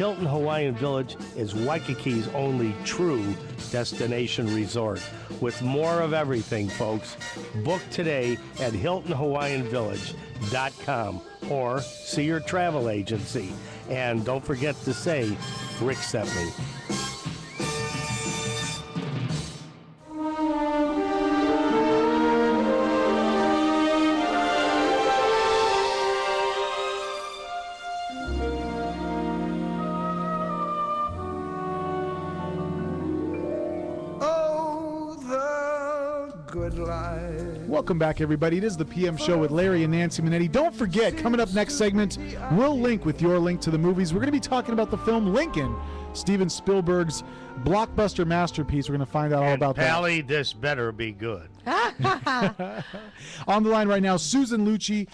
Hilton Hawaiian Village is Waikiki's only true destination resort. With more of everything, folks, book today at HiltonHawaiianVillage.com or see your travel agency. And don't forget to say, Rick sent me. Welcome back, everybody. It is the PM Show with Larry and Nancy Manetti. Don't forget, coming up next segment, we'll link with your link to the movies. We're going to be talking about the film Lincoln, Steven Spielberg's blockbuster masterpiece. We're going to find out all about Pally, this better be good. On the line right now, Susan Lucci.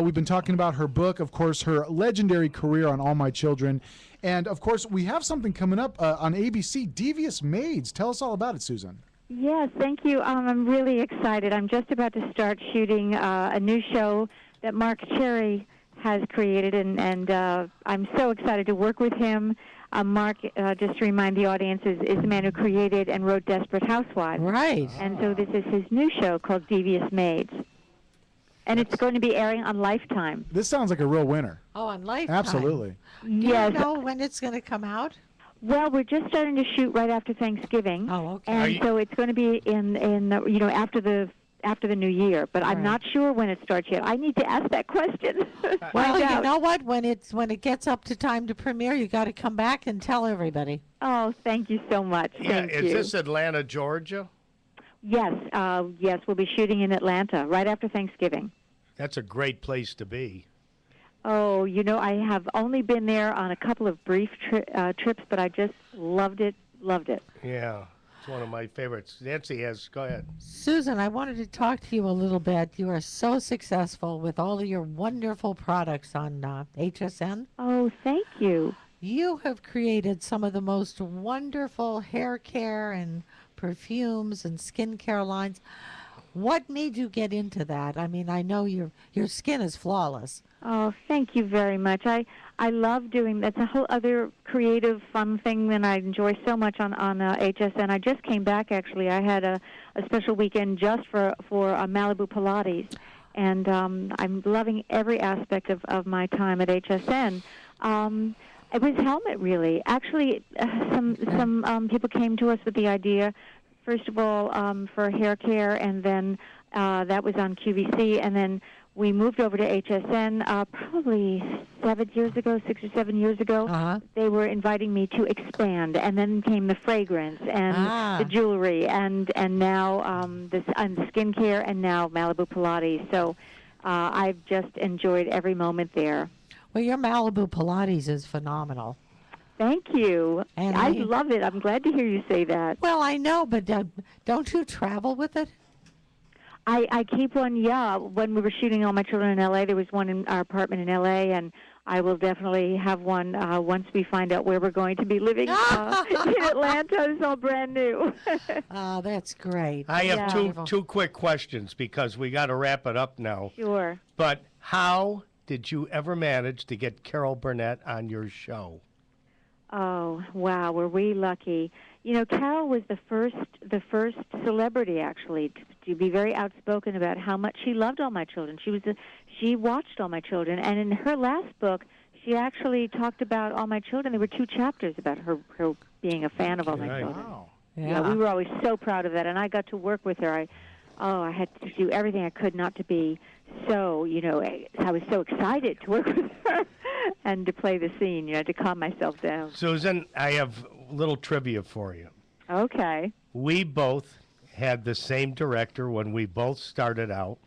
We've been talking about her book, of course, her legendary career on All My Children. And, of course, we have something coming up on ABC, Devious Maids. Tell us all about it, Susan. Yes, thank you. I'm really excited. I'm just about to start shooting a new show that Mark Cherry has created, and I'm so excited to work with him. Mark, just to remind the audience, is the man who created and wrote Desperate Housewives. Right. And so this is his new show called Devious Maids. And it's going to be airing on Lifetime. This sounds like a real winner. Oh, on Lifetime. Absolutely. Yes. Do you know when it's going to come out? Well, we're just starting to shoot right after Thanksgiving. Oh, okay. And so it's going to be in after the new year, but I'm not sure when it starts yet. I need to ask that question. Well, you know what? When it gets up to time to premiere, you got to come back and tell everybody. Oh, thank you so much. Thank you. Is this Atlanta, Georgia? Yes, yes, we'll be shooting in Atlanta right after Thanksgiving. That's a great place to be. Oh, I have only been there on a couple of brief trips, but I just loved it. Yeah, it's one of my favorites. Nancy go ahead. Susan, I wanted to talk to you a little bit. You are so successful with all of your wonderful products on HSN. Oh, thank you. You have created some of the most wonderful hair care and perfumes and skincare lines. What made you get into that? I mean, I know your skin is flawless. Oh, thank you very much. I love doing that's a whole other creative, fun thing that I enjoy so much on HSN. I just came back, actually. I had a special weekend just for Malibu Pilates, and I'm loving every aspect of my time at HSN. It was Helmet, really. Actually, some people came to us with the idea, first of all, for hair care, and then that was on QVC, and then we moved over to HSN probably 6 or 7 years ago. Uh-huh. They were inviting me to expand, and then came the fragrance and the jewelry, and now the skincare, and now Malibu Pilates. So I've just enjoyed every moment there. Well, your Malibu Pilates is phenomenal. Thank you. And I love it. I'm glad to hear you say that. Well, I know, but don't you travel with it? I keep one, yeah. When we were shooting All My Children in L.A., there was one in our apartment in L.A., and I will definitely have one once we find out where we're going to be living in Atlanta. It's all brand new. Oh, that's great. I have two quick questions because we got to wrap it up now. Sure. But how did you ever manage to get Carol Burnett on your show? Oh, wow, were we lucky. Carol was the first celebrity, actually, to be very outspoken about how much she loved All My Children. She watched All My Children, and in her last book, she actually talked about All My Children. There were 2 chapters about her being a fan of All My Children. Wow. Yeah, we were always so proud of that, and I got to work with her. I had to do everything I could not to be so, I was so excited to work with her and to play the scene, to calm myself down. Susan, I have a little trivia for you. Okay. We both had the same director when we both started out.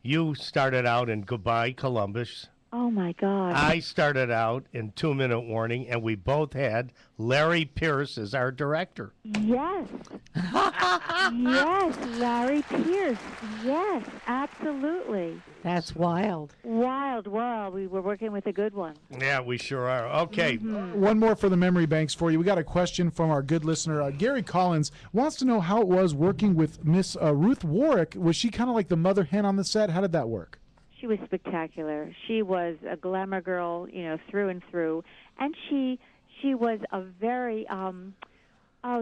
You started out in Goodbye, Columbus. Oh, my God. I started out in 2 Minute Warning, and we both had Larry Pierce as our director. Yes. Yes, Larry Pierce. Yes, absolutely. That's wild. Wild. We were working with a good one. Yeah, we sure are. Okay. Mm-hmm. One more for the memory banks for you. We got a question from our good listener. Gary Collins wants to know how it was working with Miss Ruth Warwick. Was she kind of like the mother hen on the set? How did that work? She was spectacular. She was a glamour girl, through and through. And she she was a very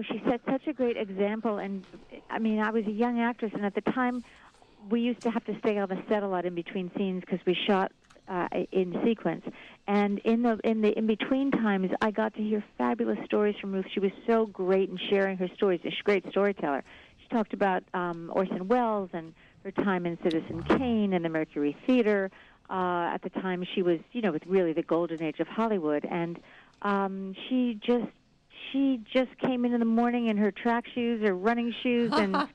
she set such a great example. And I mean, I was a young actress, and at the time, we used to have to stay on the set a lot in between scenes because we shot in sequence. And in the in between times, I got to hear fabulous stories from Ruth. She was so great in sharing her stories. She's a great storyteller. She talked about Orson Welles and her time in Citizen Kane and the Mercury Theater. At the time, she was, with really the golden age of Hollywood. And she just came in the morning in her track shoes or running shoes, and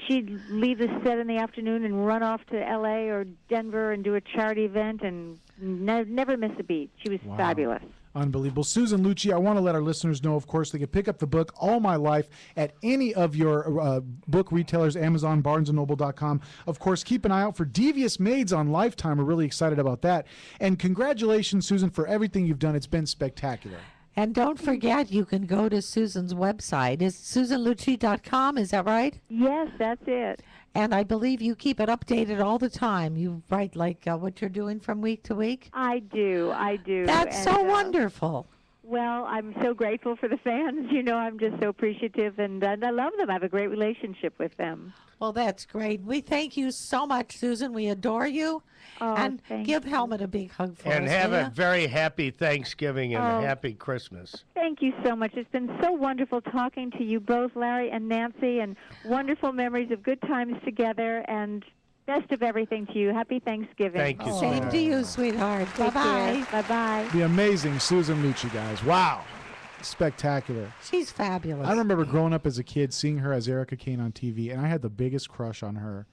she'd leave the set in the afternoon and run off to L.A. or Denver and do a charity event and never miss a beat. She was fabulous. Unbelievable. Susan Lucci, I want to let our listeners know, of course, they can pick up the book All My Life at any of your book retailers, Amazon, BarnesandNoble.com. Of course, keep an eye out for Devious Maids on Lifetime. We're really excited about that. And congratulations, Susan, for everything you've done. It's been spectacular. And don't forget, you can go to Susan's website. It's SusanLucci.com, is that right? Yes, that's it. And I believe you keep it updated all the time. You write what you're doing from week to week? I do. That's so wonderful. Well, I'm so grateful for the fans. I'm just so appreciative, and I love them. I have a great relationship with them. Well, that's great. We thank you so much, Susan. We adore you. And give Helmut a big hug for us. And have a very happy Thanksgiving and a happy Christmas. Thank you so much. It's been so wonderful talking to you both, Larry and Nancy, and wonderful memories of good times together, and best of everything to you. Happy Thanksgiving. Thank you. Same to you, sweetheart. Bye-bye. Bye-bye. The amazing Susan Lucci, guys. Wow. Spectacular. She's fabulous. I remember growing up as a kid, seeing her as Erica Kane on TV, and I had the biggest crush on her.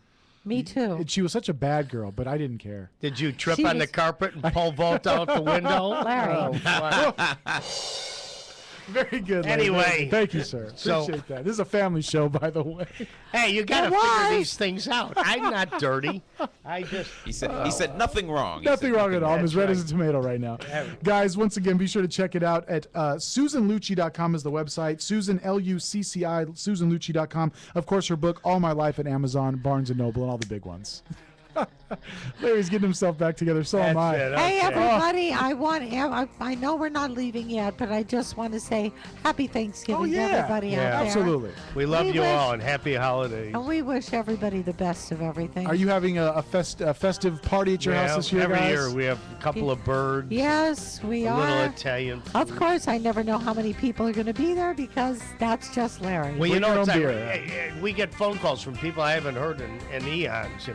Me too. She was such a bad girl, but I didn't care. Did you trip on the carpet and pole vault out the window? Larry. Oh, wow. Very good. Larry. Anyway. Thank you, sir. Appreciate that. This is a family show, by the way. Hey, you got to figure these things out. I'm not dirty. He said nothing wrong. Nothing wrong at all. I'm as red right. as a tomato right now. Guys, once again, be sure to check it out at SusanLucci.com is the website. Susan, L-U-C-C-I, SusanLucci.com. Of course, her book, All My Life at Amazon, Barnes & Noble, and all the big ones. Larry's getting himself back together. So am I. Hey, everybody! I know we're not leaving yet, but I just want to say Happy Thanksgiving to everybody out there. Absolutely. We love you all, and happy holidays. And we wish everybody the best of everything. Are you having a festive party at your house this year, every guys? year we have a couple of birds. Yes, we a are. little Italian food. Of course, I never know how many people are going to be there because that's just Larry. Well, Bring your own it's beer. we get phone calls from people I haven't heard in eons,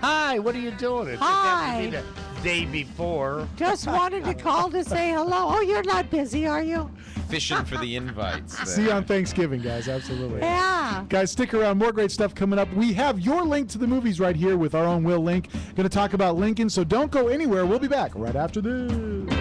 Hi, what are you doing? It Hi. just happened to be the day before. Just wanted to call to say hello. Oh, you're not busy, are you? Fishing for the invites. See you on Thanksgiving, guys. Absolutely. Yeah. Guys, stick around. More great stuff coming up. We have your link to the movies right here with our own Will Link. Going to talk about Lincoln, so don't go anywhere. We'll be back right after this.